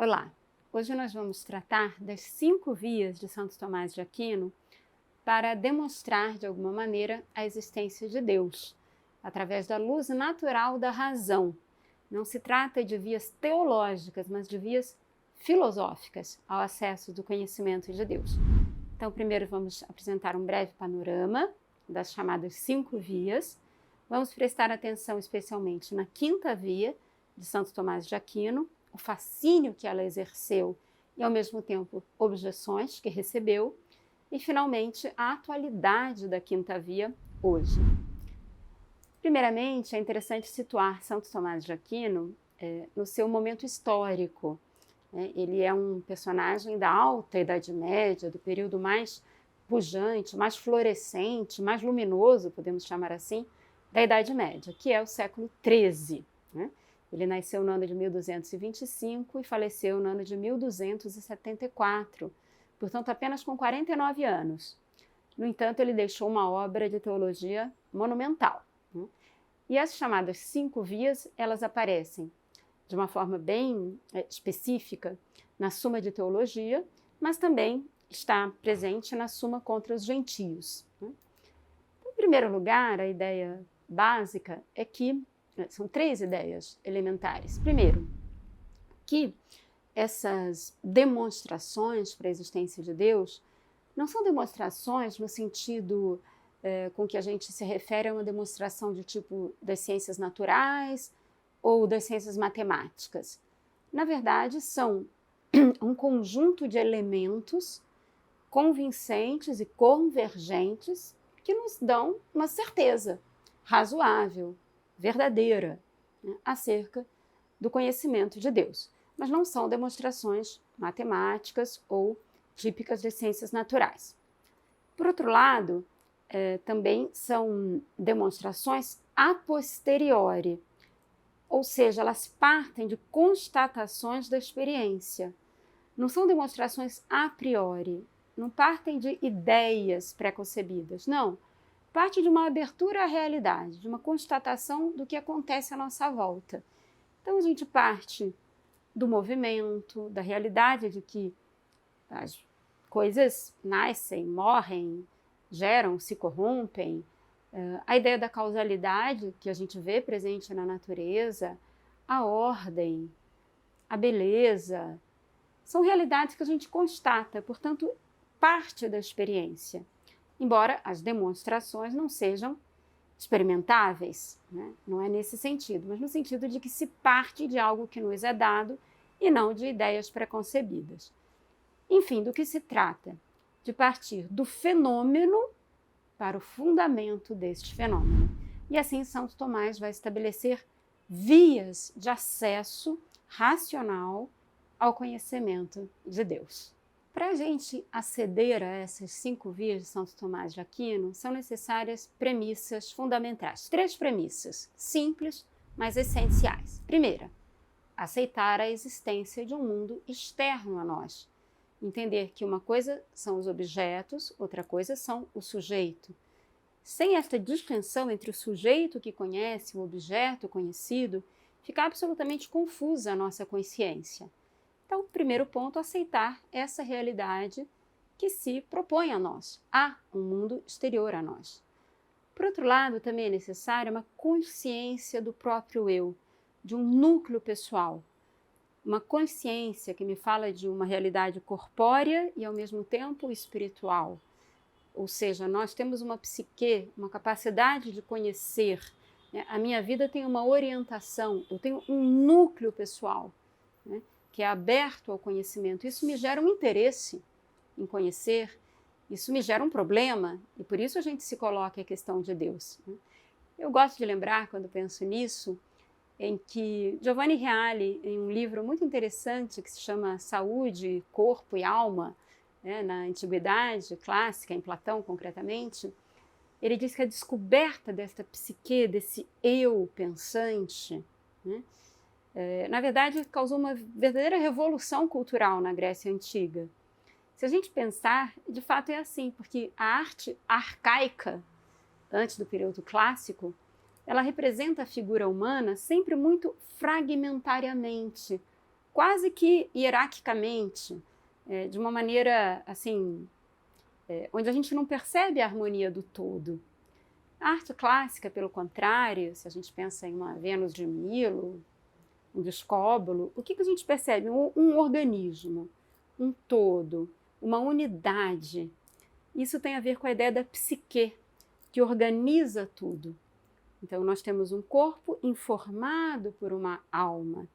Olá! Hoje nós vamos tratar das 5 vias de Santo Tomás de Aquino para demonstrar, de alguma maneira, a existência de Deus, através da luz natural da razão. Não se trata de vias teológicas, mas de vias filosóficas ao acesso do conhecimento de Deus. Então, primeiro vamos apresentar um breve panorama das chamadas 5 vias. Vamos prestar atenção especialmente na 5ª via de Santo Tomás de Aquino, o fascínio que ela exerceu e, ao mesmo tempo, objeções que recebeu, e, finalmente, a atualidade da 5ª via hoje. Primeiramente, é interessante situar Santo Tomás de Aquino no seu momento histórico. Ele é um personagem da alta Idade Média, do período mais pujante, mais florescente, mais luminoso, podemos chamar assim, da Idade Média, que é o século XIII. Ele nasceu no ano de 1225 e faleceu no ano de 1274, portanto apenas com 49 anos. No entanto, ele deixou uma obra de teologia monumental. E as chamadas 5 vias, elas aparecem de uma forma bem específica na Suma de Teologia, mas também está presente na Suma contra os Gentios. Em primeiro lugar, a ideia básica é que são 3 ideias elementares. Primeiro, que essas demonstrações para a existência de Deus não são demonstrações no sentido com que a gente se refere a uma demonstração de tipo das ciências naturais ou das ciências matemáticas. Na verdade, são um conjunto de elementos convincentes e convergentes que nos dão uma certeza razoável, verdadeira, acerca do conhecimento de Deus. Mas não são demonstrações matemáticas ou típicas das ciências naturais. Por outro lado, também são demonstrações a posteriori, ou seja, elas partem de constatações da experiência. Não são demonstrações a priori, não partem de ideias pré-concebidas, não. Parte de uma abertura à realidade, de uma constatação do que acontece à nossa volta. Então, a gente parte do movimento, da realidade de que as coisas nascem, morrem, geram, se corrompem, a ideia da causalidade que a gente vê presente na natureza, a ordem, a beleza, são realidades que a gente constata, portanto, parte da experiência. Embora as demonstrações não sejam experimentáveis, não é nesse sentido, mas no sentido de que se parte de algo que nos é dado e não de ideias preconcebidas. Enfim, do que se trata? De partir do fenômeno para o fundamento deste fenômeno. E assim Santo Tomás vai estabelecer vias de acesso racional ao conhecimento de Deus. Para a gente aceder a essas 5 vias de Santo Tomás de Aquino, são necessárias premissas fundamentais. 3 premissas, simples, mas essenciais. Primeira, aceitar a existência de um mundo externo a nós. Entender que uma coisa são os objetos, outra coisa são o sujeito. Sem esta distinção entre o sujeito que conhece e o objeto conhecido, fica absolutamente confusa a nossa consciência. Então, primeiro ponto, aceitar essa realidade que se propõe a nós. Há um mundo exterior a nós. Por outro lado, também é necessária uma consciência do próprio eu, de um núcleo pessoal. Uma consciência que me fala de uma realidade corpórea e, ao mesmo tempo, espiritual. Ou seja, nós temos uma psique, uma capacidade de conhecer. A minha vida tem uma orientação, eu tenho um núcleo pessoal, que é aberto ao conhecimento. Isso me gera um interesse em conhecer, isso me gera um problema, e por isso a gente se coloca a questão de Deus. Eu gosto de lembrar, quando penso nisso, em que Giovanni Reale, em um livro muito interessante que se chama Saúde, Corpo e Alma, na Antiguidade Clássica, em Platão concretamente, ele diz que a descoberta desta psique, desse eu pensante, na verdade, causou uma verdadeira revolução cultural na Grécia Antiga. Se a gente pensar, de fato é assim, porque a arte arcaica, antes do período clássico, ela representa a figura humana sempre muito fragmentariamente, quase que hierarquicamente, de uma maneira assim, onde a gente não percebe a harmonia do todo. A arte clássica, pelo contrário, se a gente pensa em uma Vênus de Milo, um Discóbolo, o que a gente percebe? Um organismo, um todo, uma unidade. Isso tem a ver com a ideia da psique, que organiza tudo. Então, nós temos um corpo informado por uma alma.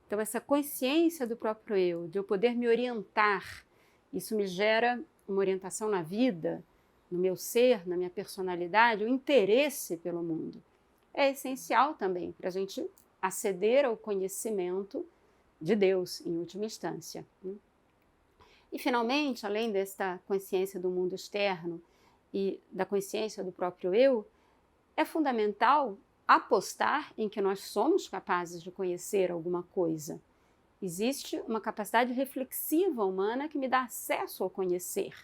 Então, essa consciência do próprio eu, de eu poder me orientar, isso me gera uma orientação na vida, no meu ser, na minha personalidade, o interesse pelo mundo. É essencial também para a gente aceder ao conhecimento de Deus, em última instância. E, finalmente, além desta consciência do mundo externo e da consciência do próprio eu, é fundamental apostar em que nós somos capazes de conhecer alguma coisa. Existe uma capacidade reflexiva humana que me dá acesso ao conhecer.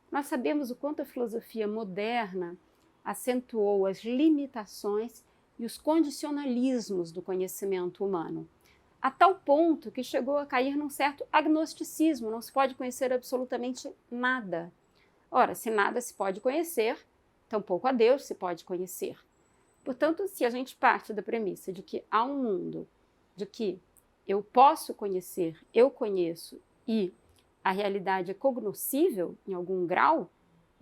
Nós sabemos o quanto a filosofia moderna acentuou as limitações e os condicionalismos do conhecimento humano, a tal ponto que chegou a cair num certo agnosticismo, não se pode conhecer absolutamente nada. Ora, se nada se pode conhecer, tampouco a Deus se pode conhecer. Portanto, se a gente parte da premissa de que há um mundo, de que eu posso conhecer, eu conheço e a realidade é cognoscível em algum grau,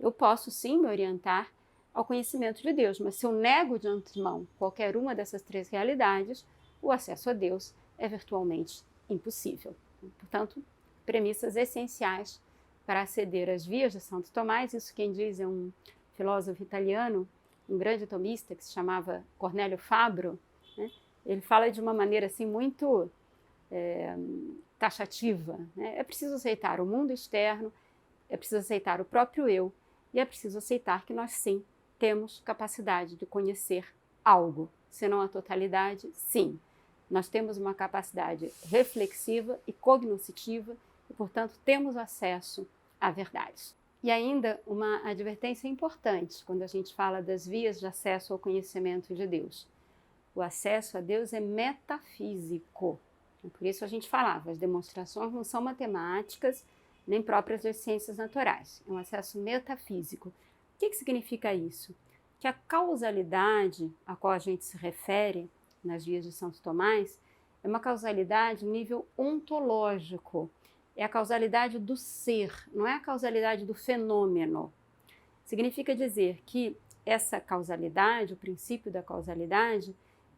eu posso sim me orientar ao conhecimento de Deus, mas se eu nego de antemão qualquer uma dessas três realidades, o acesso a Deus é virtualmente impossível. Portanto, premissas essenciais para aceder às vias de Santo Tomás. Isso quem diz é um filósofo italiano, um grande tomista que se chamava Cornélio Fabro, né? Ele fala de uma maneira assim muito taxativa, né? É preciso aceitar o mundo externo, é preciso aceitar o próprio eu e é preciso aceitar que nós sim temos capacidade de conhecer algo, se não a totalidade, sim. Nós temos uma capacidade reflexiva e cognoscitiva e, portanto, temos acesso à verdade. E ainda uma advertência importante quando a gente fala das vias de acesso ao conhecimento de Deus. O acesso a Deus é metafísico. Por isso a gente falava, as demonstrações não são matemáticas nem próprias das ciências naturais. É um acesso metafísico. O que significa isso? Que a causalidade a qual a gente se refere nas vias de Santo Tomás é uma causalidade em nível ontológico. É a causalidade do ser, não é a causalidade do fenômeno. Significa dizer que essa causalidade, o princípio da causalidade,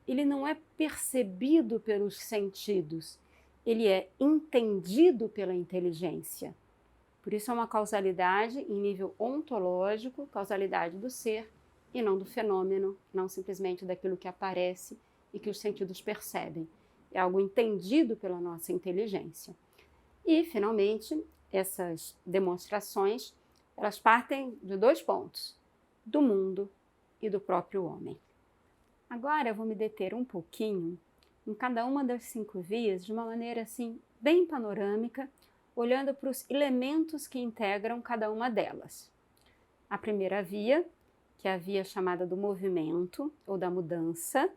ele não é percebido pelos sentidos, ele é entendido pela inteligência. Por isso é uma causalidade em nível ontológico, causalidade do ser e não do fenômeno, não simplesmente daquilo que aparece e que os sentidos percebem. É algo entendido pela nossa inteligência. E, finalmente, essas demonstrações, elas partem de dois pontos, do mundo e do próprio homem. Agora eu vou me deter um pouquinho em cada uma das 5 vias de uma maneira assim bem panorâmica, olhando para os elementos que integram cada uma delas. A primeira via, que é a via chamada do movimento ou da mudança,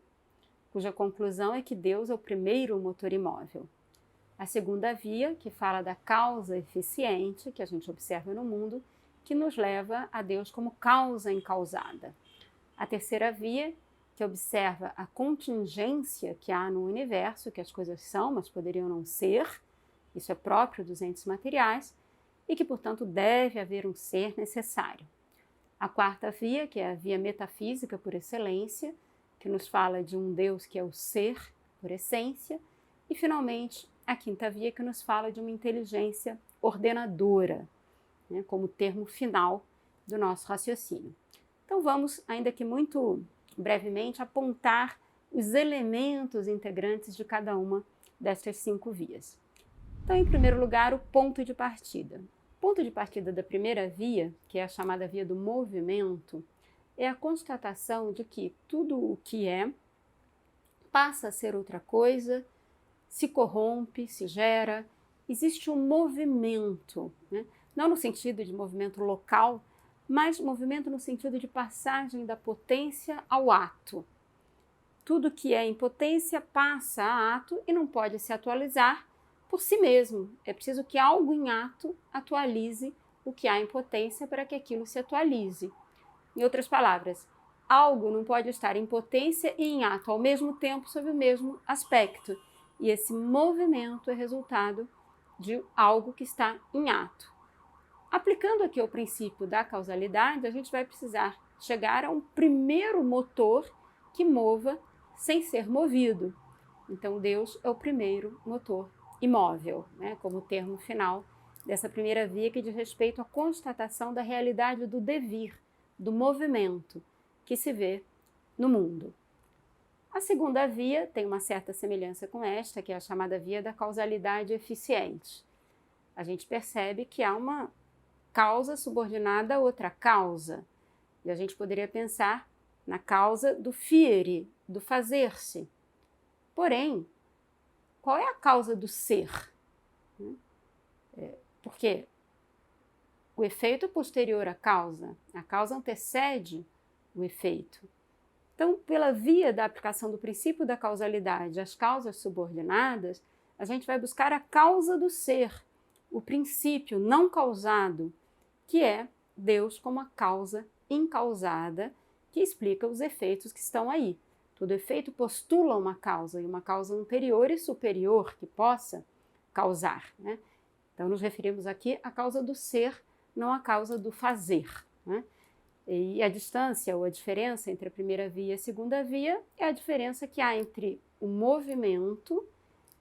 cuja conclusão é que Deus é o primeiro motor imóvel. A segunda via, que fala da causa eficiente que a gente observa no mundo, que nos leva a Deus como causa encausada. A terceira via, que observa a contingência que há no universo, que as coisas são, mas poderiam não ser, isso é próprio dos entes materiais, e que, portanto, deve haver um ser necessário. A quarta via, que é a via metafísica por excelência, que nos fala de um Deus que é o ser por essência, e, finalmente, a quinta via, que nos fala de uma inteligência ordenadora, né, como termo final do nosso raciocínio. Então vamos, ainda que muito brevemente, apontar os elementos integrantes de cada uma destas 5 vias. Então, em primeiro lugar, o ponto de partida. O ponto de partida da primeira via, que é a chamada via do movimento, é a constatação de que tudo o que é passa a ser outra coisa, se corrompe, se gera, existe um movimento, né? Não no sentido de movimento local, mas movimento no sentido de passagem da potência ao ato. Tudo que é em potência passa a ato e não pode se atualizar, por si mesmo. É preciso que algo em ato atualize o que há em potência para que aquilo se atualize. Em outras palavras, algo não pode estar em potência e em ato ao mesmo tempo sob o mesmo aspecto. E esse movimento é resultado de algo que está em ato. Aplicando aqui o princípio da causalidade, a gente vai precisar chegar a um primeiro motor que mova sem ser movido. Então, Deus é o primeiro motor imóvel, né, como termo final dessa primeira via que diz respeito à constatação da realidade do devir, do movimento que se vê no mundo. A segunda via tem uma certa semelhança com esta, que é a chamada via da causalidade eficiente. A gente percebe que há uma causa subordinada a outra causa. E a gente poderia pensar na causa do fiere, do fazer-se. Porém, qual é a causa do ser? Porque o efeito é posterior à causa, a causa antecede o efeito. Então, pela via da aplicação do princípio da causalidade às causas subordinadas, a gente vai buscar a causa do ser, o princípio não causado, que é Deus como a causa incausada, que explica os efeitos que estão aí. Todo efeito postula uma causa, e uma causa anterior e superior que possa causar, né? Então, nos referimos aqui à causa do ser, não à causa do fazer, né? E a distância ou a diferença entre a primeira via e a segunda via é a diferença que há entre o movimento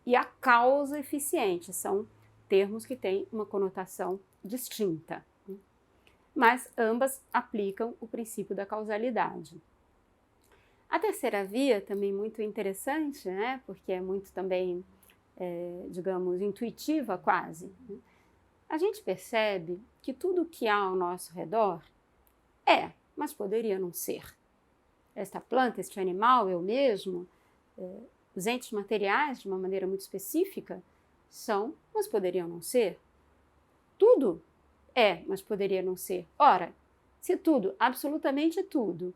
e a causa eficiente. São termos que têm uma conotação distinta, mas ambas aplicam o princípio da causalidade. A terceira via, também muito interessante, né? Porque é muito também, digamos, intuitiva quase. A gente percebe que tudo o que há ao nosso redor mas poderia não ser. Esta planta, este animal, eu mesmo, os entes materiais, de uma maneira muito específica, são, mas poderiam não ser. Tudo mas poderia não ser. Ora, se tudo, absolutamente tudo,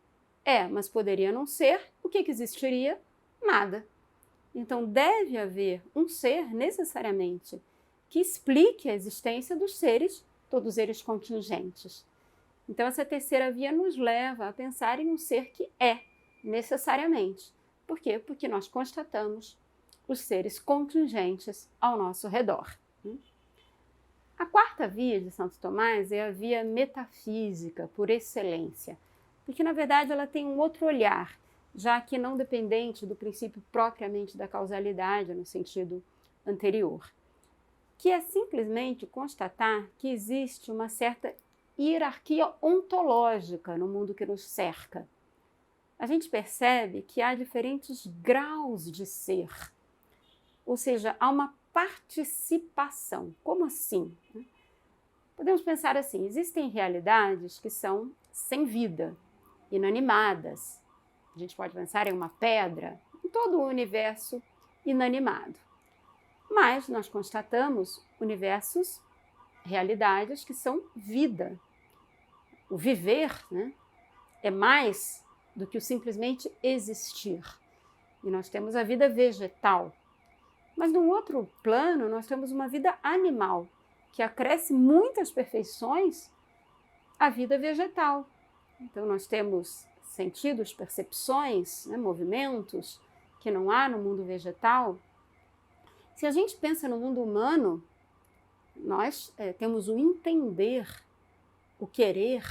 mas poderia não ser, o que existiria? Nada. Então, deve haver um ser, necessariamente, que explique a existência dos seres, todos eles contingentes. Então, essa terceira via nos leva a pensar em um ser que necessariamente. Por quê? Porque nós constatamos os seres contingentes ao nosso redor. A quarta via de Santo Tomás é a via metafísica, por excelência, porque, na verdade, ela tem um outro olhar, já que não dependente do princípio propriamente da causalidade, no sentido anterior, que é simplesmente constatar que existe uma certa hierarquia ontológica no mundo que nos cerca. A gente percebe que há diferentes graus de ser, ou seja, há uma participação. Como assim? Podemos pensar assim, existem realidades que são sem vida, inanimadas. A gente pode pensar em uma pedra, em todo o universo inanimado. Mas nós constatamos universos, realidades que são vida. O viver, né, é mais do que o simplesmente existir. E nós temos a vida vegetal. Mas num outro plano, nós temos uma vida animal, que acresce muitas perfeições à vida vegetal. Então nós temos sentidos, percepções, né, movimentos que não há no mundo vegetal. Se a gente pensa no mundo humano, nós temos o entender, o querer,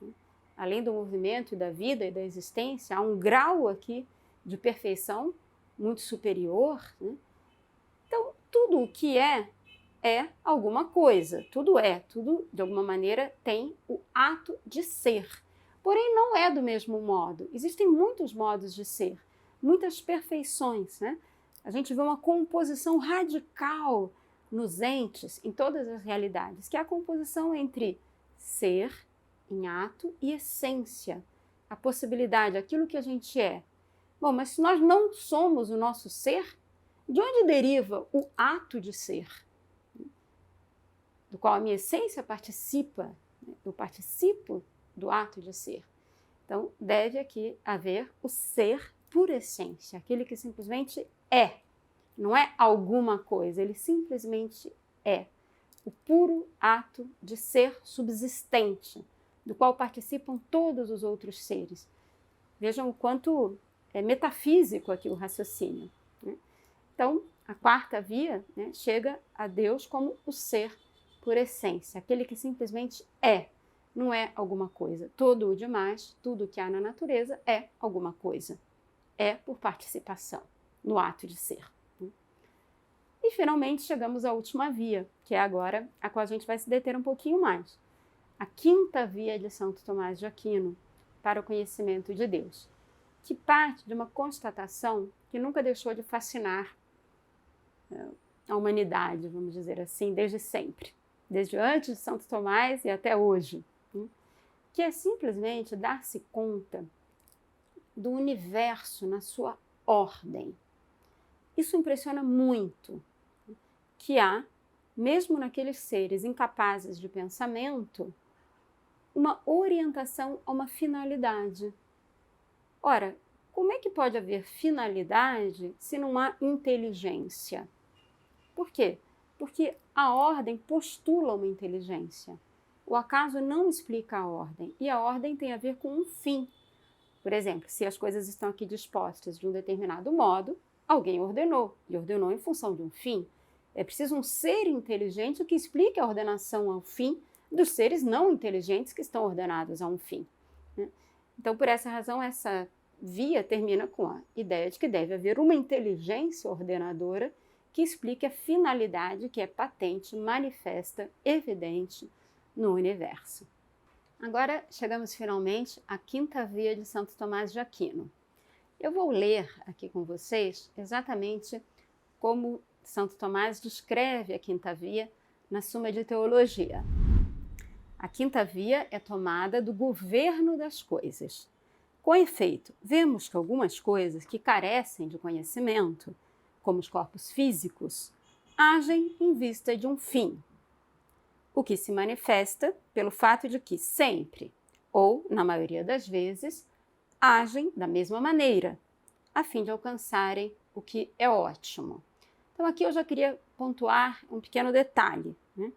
né? Além do movimento e da vida e da existência, há um grau aqui de perfeição muito superior, né? Então, tudo o que é alguma coisa, tudo de alguma maneira tem o ato de ser. Porém, não é do mesmo modo. Existem muitos modos de ser, muitas perfeições, né? A gente vê uma composição radical nos entes, em todas as realidades, que é a composição entre ser em ato e essência, a possibilidade, aquilo que a gente é. Bom, mas se nós não somos o nosso ser, de onde deriva o ato de ser? Do qual a minha essência participa, né? Eu participo do ato de ser. Então, deve aqui haver o ser por essência, aquele que simplesmente é. não é alguma coisa, ele simplesmente é o puro ato de ser subsistente, do qual participam todos os outros seres. Vejam o quanto é metafísico aqui o raciocínio, né? Então, a quarta via, né, chega a Deus como o ser por essência, aquele que simplesmente é, não é alguma coisa. Todo o demais, tudo que há na natureza é alguma coisa. É por participação no ato de ser. E finalmente chegamos à última via, que é agora a qual a gente vai se deter um pouquinho mais. A quinta via de Santo Tomás de Aquino para o conhecimento de Deus, que parte de uma constatação que nunca deixou de fascinar a humanidade, vamos dizer assim, desde sempre, desde antes de Santo Tomás e até hoje, né? Que é simplesmente dar-se conta do universo na sua ordem. Isso impressiona muito, que há, mesmo naqueles seres incapazes de pensamento, uma orientação a uma finalidade. Ora, como é que pode haver finalidade se não há inteligência? Por quê? Porque a ordem postula uma inteligência. O acaso não explica a ordem, e a ordem tem a ver com um fim. Por exemplo, se as coisas estão aqui dispostas de um determinado modo, alguém ordenou, e ordenou em função de um fim. É preciso um ser inteligente que explique a ordenação ao fim dos seres não inteligentes que estão ordenados a um fim, né? Então, por essa razão, essa via termina com a ideia de que deve haver uma inteligência ordenadora que explique a finalidade que é patente, manifesta, evidente no universo. Agora chegamos finalmente à quinta via de Santo Tomás de Aquino. Eu vou ler aqui com vocês exatamente como Santo Tomás descreve a quinta via na Suma de Teologia. A quinta via é tomada do governo das coisas. Com efeito, vemos que algumas coisas que carecem de conhecimento, como os corpos físicos, agem em vista de um fim, o que se manifesta pelo fato de que sempre, ou na maioria das vezes, agem da mesma maneira, a fim de alcançarem o que é ótimo. Então aqui eu já queria pontuar um pequeno detalhe, né?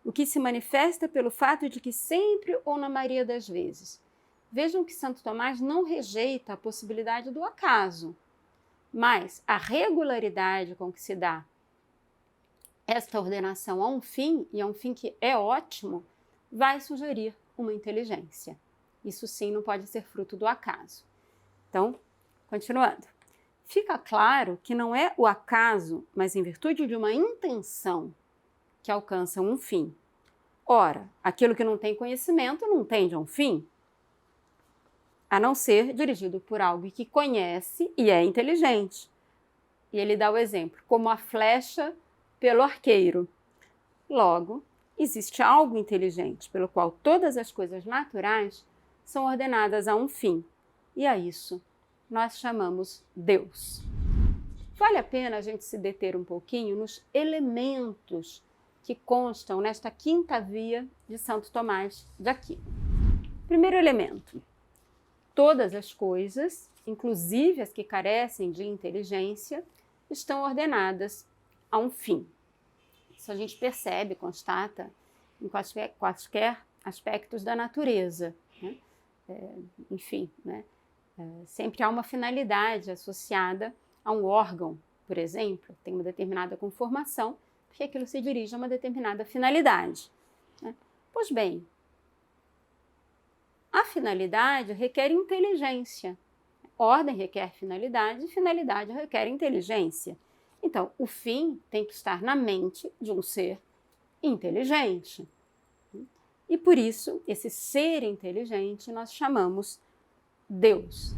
O que se manifesta pelo fato de que sempre ou na maioria das vezes. Vejam que Santo Tomás não rejeita a possibilidade do acaso, mas a regularidade com que se dá esta ordenação a um fim, e a um fim que é ótimo, vai sugerir uma inteligência. Isso sim não pode ser fruto do acaso. Então, continuando. Fica claro que não é o acaso, mas em virtude de uma intenção que alcança um fim. Ora, aquilo que não tem conhecimento não tende a um fim, a não ser dirigido por algo que conhece e é inteligente. E ele dá o exemplo, como a flecha pelo arqueiro. Logo, existe algo inteligente pelo qual todas as coisas naturais são ordenadas a um fim, e a isso nós chamamos Deus. Vale a pena a gente se deter um pouquinho nos elementos que constam nesta quinta via de Santo Tomás de Aquino. Primeiro elemento: todas as coisas, inclusive as que carecem de inteligência, estão ordenadas a um fim. Isso a gente percebe, constata em quaisquer aspectos da natureza, né? Enfim, né? Sempre há uma finalidade associada a um órgão, por exemplo, tem uma determinada conformação, porque aquilo se dirige a uma determinada finalidade, né? Pois bem, a finalidade requer inteligência. Ordem requer finalidade, e finalidade requer inteligência. Então, o fim tem que estar na mente de um ser inteligente. E por isso, esse ser inteligente nós chamamos Deus.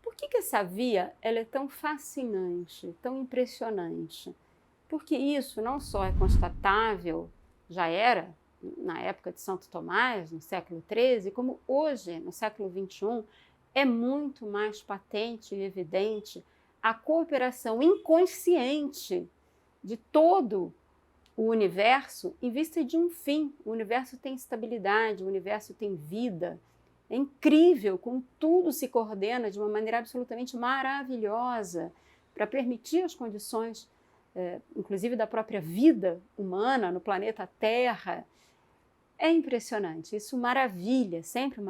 Por que essa via ela é tão fascinante, tão impressionante? Porque isso não só é constatável, já era na época de Santo Tomás, no século XIII, como hoje, no século XXI, é muito mais patente e evidente a cooperação inconsciente de todo o universo em vista de um fim. O universo tem estabilidade, o universo tem vida. É incrível como tudo se coordena de uma maneira absolutamente maravilhosa para permitir as condições, inclusive da própria vida humana no planeta Terra, é impressionante. Isso maravilha, sempre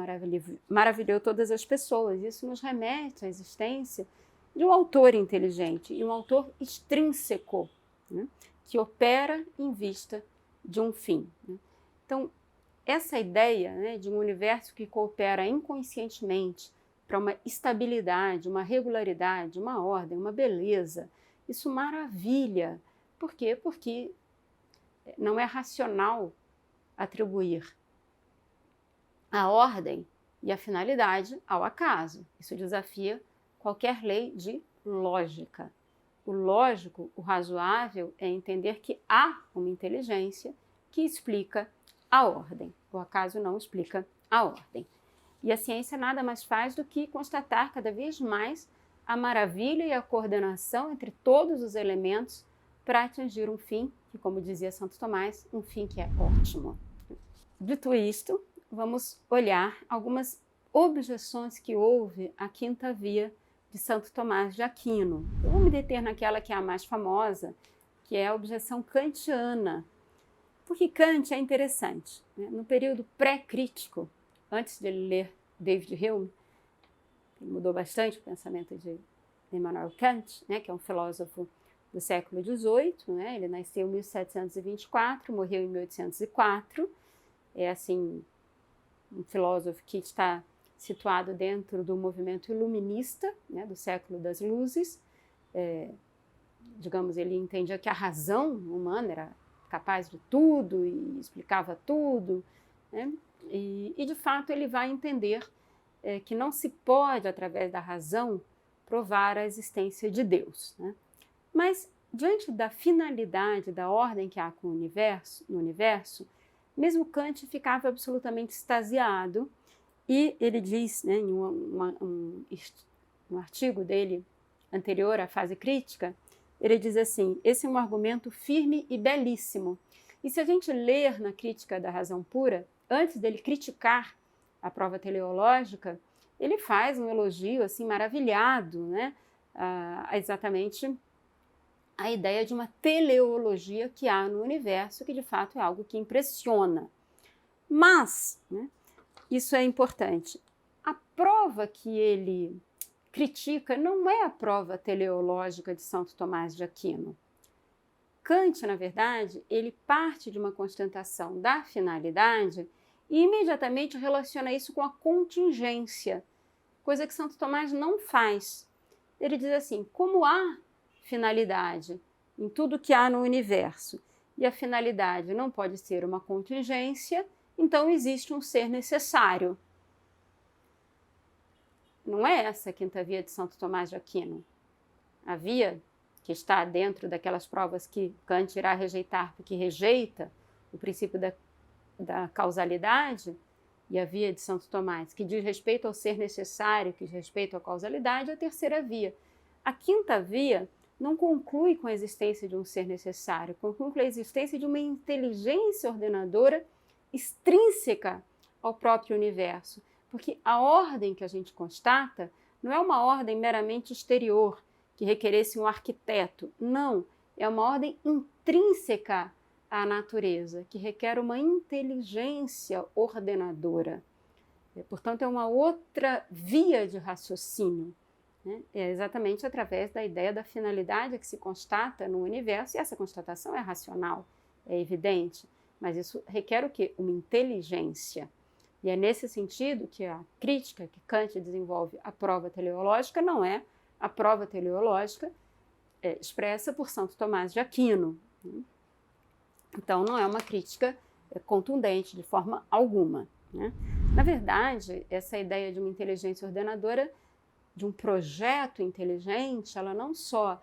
maravilhou todas as pessoas. Isso nos remete à existência de um autor inteligente e um autor extrínseco, né, que opera em vista de um fim, né? Então, essa ideia, né, de um universo que coopera inconscientemente para uma estabilidade, uma regularidade, uma ordem, uma beleza, isso maravilha. Por quê? Porque não é racional atribuir a ordem e a finalidade ao acaso. Isso desafia qualquer lei de lógica. O lógico, o razoável, é entender que há uma inteligência que explica a ordem. O acaso não explica a ordem. E a ciência nada mais faz do que constatar cada vez mais a maravilha e a coordenação entre todos os elementos para atingir um fim, que, como dizia Santo Tomás, um fim que é ótimo. Dito isto, vamos olhar algumas objeções que houve à quinta via de Santo Tomás de Aquino. Eu vou me deter naquela que é a mais famosa, que é a objeção kantiana. Porque Kant é interessante, né? No período pré-crítico, antes de ele ler David Hume, ele mudou bastante o pensamento de Immanuel Kant, né, que é um filósofo do século XVIII, né? Ele nasceu em 1724, morreu em 1804, é assim um filósofo que está situado dentro do movimento iluminista, né, do século das luzes. Digamos, ele entendia que a razão humana era capaz de tudo e explicava tudo, né? E de fato ele vai entender que não se pode, através da razão, provar a existência de Deus, né? Mas diante da finalidade, da ordem que há no universo, mesmo Kant ficava absolutamente extasiado, e ele diz, né, em um artigo dele anterior à fase crítica, ele diz assim: esse é um argumento firme e belíssimo. E se a gente ler na Crítica da Razão Pura, antes dele criticar a prova teleológica, ele faz um elogio assim maravilhado, né, exatamente a ideia de uma teleologia que há no universo, que de fato é algo que impressiona. Mas, né, isso é importante, a prova que ele critica não é a prova teleológica de Santo Tomás de Aquino. Kant, na verdade, ele parte de uma constatação da finalidade e imediatamente relaciona isso com a contingência, coisa que Santo Tomás não faz. Ele diz assim: como há finalidade em tudo que há no universo e a finalidade não pode ser uma contingência, então existe um ser necessário. Não é essa a quinta via de Santo Tomás de Aquino. A via que está dentro daquelas provas que Kant irá rejeitar, porque rejeita o princípio da causalidade, e a via de Santo Tomás, que diz respeito ao ser necessário, que diz respeito à causalidade, é a terceira via. A quinta via não conclui com a existência de um ser necessário, conclui com a existência de uma inteligência ordenadora extrínseca ao próprio universo, porque a ordem que a gente constata não é uma ordem meramente exterior, que requeresse um arquiteto. Não, é uma ordem intrínseca à natureza, que requer uma inteligência ordenadora. Portanto, é uma outra via de raciocínio, né? É exatamente através da ideia da finalidade que se constata no universo, e essa constatação é racional, é evidente, mas isso requer o quê? Uma inteligência. E é nesse sentido que a crítica que Kant desenvolve à prova teleológica não é a prova teleológica expressa por Santo Tomás de Aquino. Então, não é uma crítica contundente de forma alguma, né? Na verdade, essa ideia de uma inteligência ordenadora, de um projeto inteligente, ela não só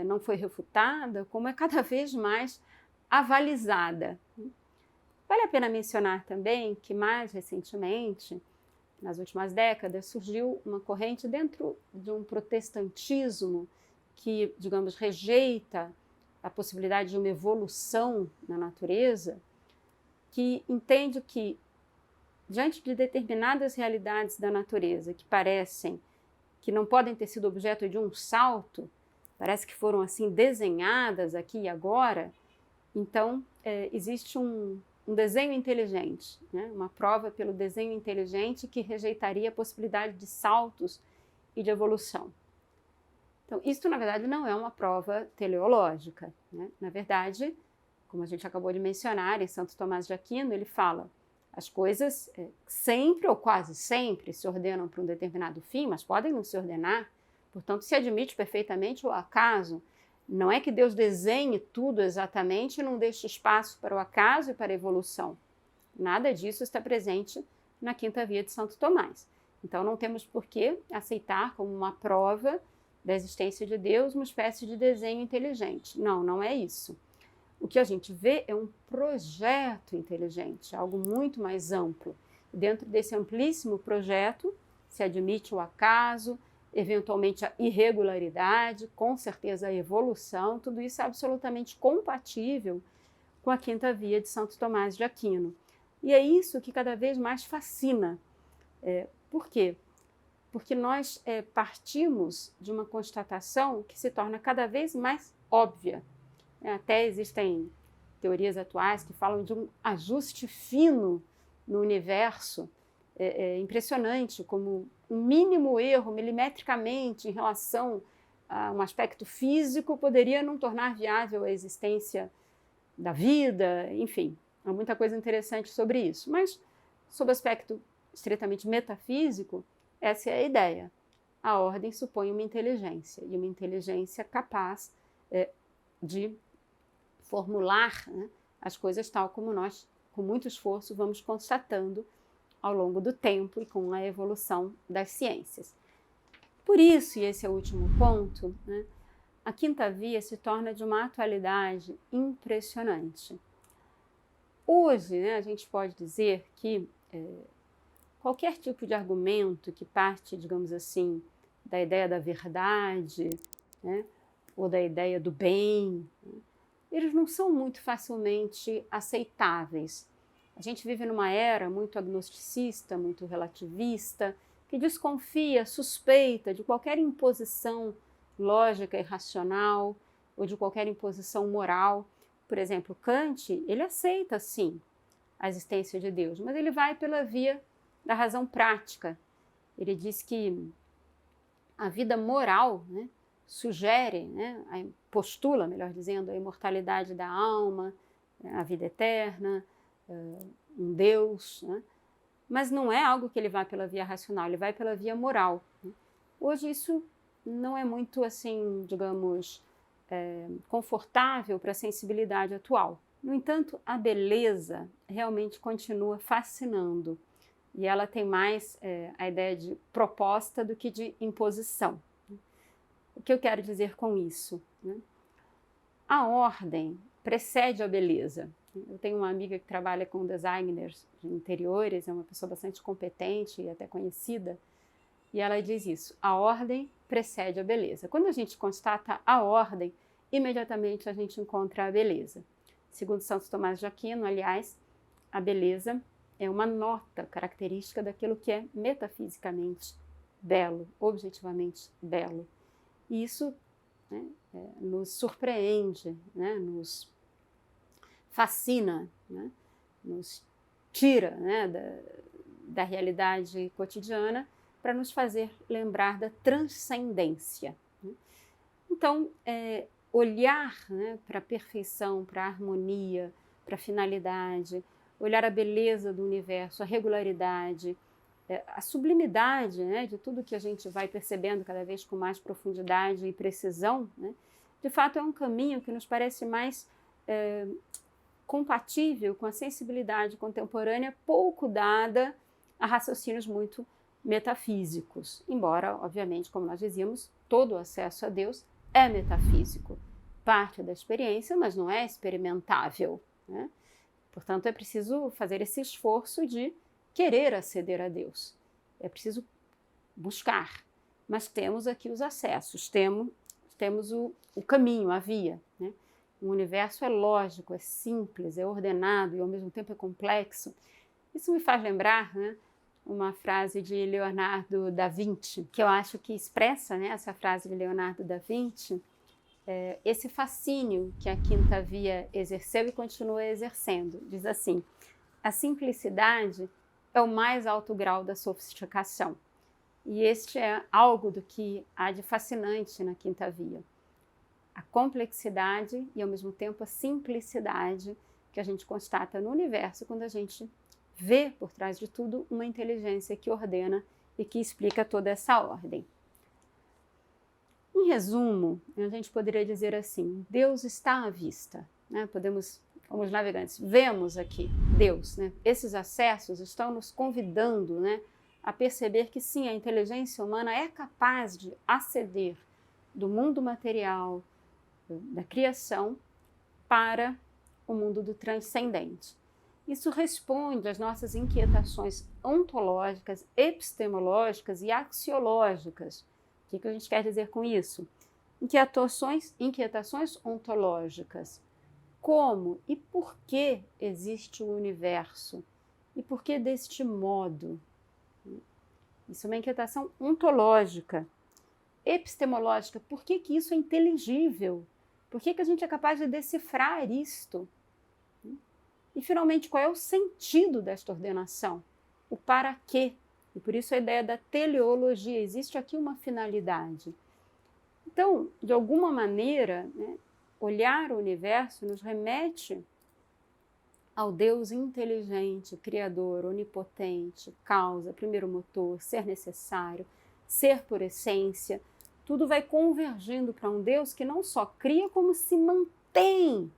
não foi refutada, como é cada vez mais avalizada. Vale a pena mencionar também que, mais recentemente, nas últimas décadas, surgiu uma corrente dentro de um protestantismo que, digamos, rejeita a possibilidade de uma evolução na natureza, que entende que, diante de determinadas realidades da natureza que parecem que não podem ter sido objeto de um salto, parece que foram assim desenhadas aqui e agora, então existe um desenho inteligente, né? Uma prova pelo desenho inteligente que rejeitaria a possibilidade de saltos e de evolução. Então, isso na verdade não é uma prova teleológica, né? Na verdade, como a gente acabou de mencionar, em Santo Tomás de Aquino, ele fala: as coisas sempre ou quase sempre se ordenam para um determinado fim, mas podem não se ordenar, portanto se admite perfeitamente o acaso. Não é que Deus desenhe tudo exatamente e não deixe espaço para o acaso e para a evolução. Nada disso está presente na Quinta Via de Santo Tomás. Então não temos por que aceitar como uma prova da existência de Deus uma espécie de desenho inteligente. Não, não é isso. O que a gente vê é um projeto inteligente, algo muito mais amplo. Dentro desse amplíssimo projeto se admite o acaso, eventualmente a irregularidade, com certeza a evolução, tudo isso é absolutamente compatível com a Quinta Via de Santo Tomás de Aquino. E é isso que cada vez mais fascina. Por quê? Porque nós partimos de uma constatação que se torna cada vez mais óbvia. Até existem teorias atuais que falam de um ajuste fino no universo, impressionante, como um mínimo erro milimetricamente em relação a um aspecto físico poderia não tornar viável a existência da vida, enfim, há muita coisa interessante sobre isso. Mas, sob aspecto estritamente metafísico, essa é a ideia. A ordem supõe uma inteligência, e uma inteligência capaz de formular, né, as coisas tal como nós, com muito esforço, vamos constatando ao longo do tempo e com a evolução das ciências. Por isso, e esse é o último ponto, né, a Quinta Via se torna de uma atualidade impressionante. Hoje, né, a gente pode dizer que qualquer tipo de argumento que parte, digamos assim, da ideia da verdade, né, ou da ideia do bem, né, eles não são muito facilmente aceitáveis. A gente vive numa era muito agnosticista, muito relativista, que desconfia, suspeita de qualquer imposição lógica e racional ou de qualquer imposição moral. Por exemplo, Kant, ele aceita, sim, a existência de Deus, mas ele vai pela via da razão prática. Ele diz que a vida moral, né, sugere, né, postula, melhor dizendo, a imortalidade da alma, a vida eterna, um Deus, né? Mas não é algo que ele vai pela via racional, ele vai pela via moral, né? Hoje isso não é muito assim, digamos, confortável para a sensibilidade atual. No entanto, a beleza realmente continua fascinando e ela tem mais a ideia de proposta do que de imposição. O que eu quero dizer com isso, né? A ordem precede a beleza. Eu tenho uma amiga que trabalha com designers de interiores, é uma pessoa bastante competente e até conhecida, e ela diz isso: a ordem precede a beleza. Quando a gente constata a ordem, imediatamente a gente encontra a beleza. Segundo Santo Tomás de Aquino, aliás, a beleza é uma nota característica daquilo que é metafisicamente belo, objetivamente belo. E isso, né, nos surpreende, né, nos fascina, né, nos tira, né, da realidade cotidiana para nos fazer lembrar da transcendência, né? Então, olhar, né, para a perfeição, para a harmonia, para a finalidade, olhar a beleza do universo, a regularidade, a sublimidade, né, de tudo que a gente vai percebendo cada vez com mais profundidade e precisão, né, de fato é um caminho que nos parece mais compatível com a sensibilidade contemporânea pouco dada a raciocínios muito metafísicos, embora, obviamente, como nós dizíamos, todo o acesso a Deus é metafísico, parte da experiência, mas não é experimentável, né? Portanto, é preciso fazer esse esforço de querer aceder a Deus, é preciso buscar, mas temos aqui os acessos, temos o caminho, a via, né? O universo é lógico, é simples, é ordenado e ao mesmo tempo é complexo. Isso me faz lembrar, né, uma frase de Leonardo da Vinci, que eu acho que expressa, né, essa frase de Leonardo da Vinci, esse fascínio que a quinta via exerceu e continua exercendo. Diz assim: a simplicidade é o mais alto grau da sofisticação. E este é algo do que há de fascinante na quinta via. A complexidade e, ao mesmo tempo, a simplicidade que a gente constata no universo quando a gente vê por trás de tudo uma inteligência que ordena e que explica toda essa ordem. Em resumo, a gente poderia dizer assim: Deus está à vista, né? Como os navegantes, vemos aqui Deus, né? Esses acessos estão nos convidando, né, a perceber que sim, a inteligência humana é capaz de aceder do mundo material, da criação, para o mundo do transcendente. Isso responde às nossas inquietações ontológicas, epistemológicas e axiológicas. O que a gente quer dizer com isso? Inquietações ontológicas. Como e por que existe o universo? E por que deste modo? Isso é uma inquietação ontológica. Epistemológica, por que isso é inteligível? Por que a gente é capaz de decifrar isto? E, finalmente, qual é o sentido desta ordenação? O para quê? E por isso a ideia da teleologia. Existe aqui uma finalidade. Então, de alguma maneira, né, olhar o universo nos remete ao Deus inteligente, criador, onipotente, causa, primeiro motor, ser necessário, ser por essência. Tudo vai convergindo para um Deus que não só cria, como se mantém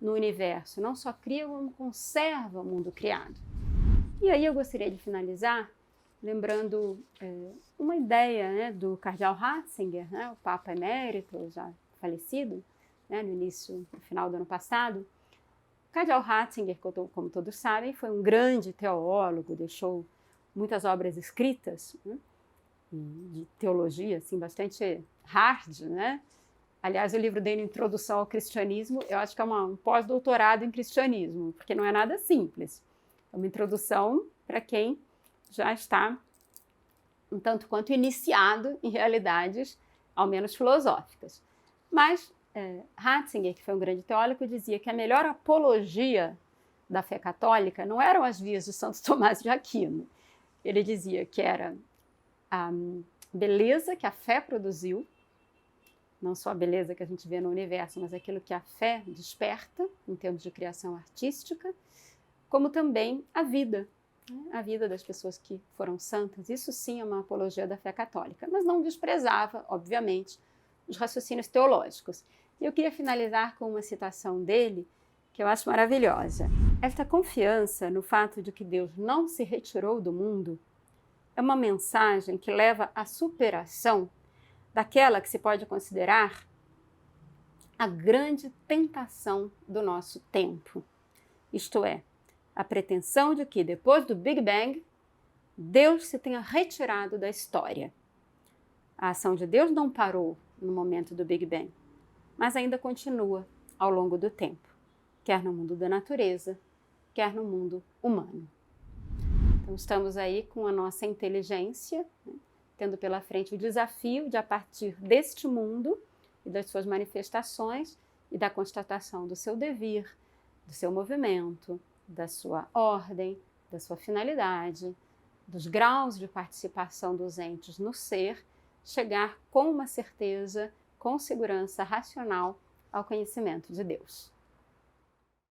no universo, não só cria, como conserva o mundo criado. E aí eu gostaria de finalizar lembrando uma ideia, né, do cardeal Ratzinger, né, o Papa Emérito, já falecido, né, no final do ano passado. O cardeal Ratzinger, como todos sabem, foi um grande teólogo, deixou muitas obras escritas, né, de teologia, assim, bastante hard, né? Aliás, o livro dele, Introdução ao Cristianismo, eu acho que é um pós-doutorado em cristianismo, porque não é nada simples. É uma introdução para quem já está um tanto quanto iniciado em realidades, ao menos filosóficas. Mas Ratzinger, que foi um grande teólogo, dizia que a melhor apologia da fé católica não eram as vias de Santo Tomás de Aquino. Ele dizia que era a beleza que a fé produziu, não só a beleza que a gente vê no universo, mas aquilo que a fé desperta, em termos de criação artística, como também a vida das pessoas que foram santas. Isso sim é uma apologia da fé católica, mas não desprezava, obviamente, os raciocínios teológicos. E eu queria finalizar com uma citação dele, que eu acho maravilhosa. Esta confiança no fato de que Deus não se retirou do mundo é uma mensagem que leva à superação daquela que se pode considerar a grande tentação do nosso tempo. Isto é, a pretensão de que, depois do Big Bang, Deus se tenha retirado da história. A ação de Deus não parou no momento do Big Bang, mas ainda continua ao longo do tempo, quer no mundo da natureza, quer no mundo humano. Então, estamos aí com a nossa inteligência, né, tendo pela frente o desafio de, a partir deste mundo e das suas manifestações e da constatação do seu devir, do seu movimento, da sua ordem, da sua finalidade, dos graus de participação dos entes no ser, chegar com uma certeza, com segurança racional ao conhecimento de Deus.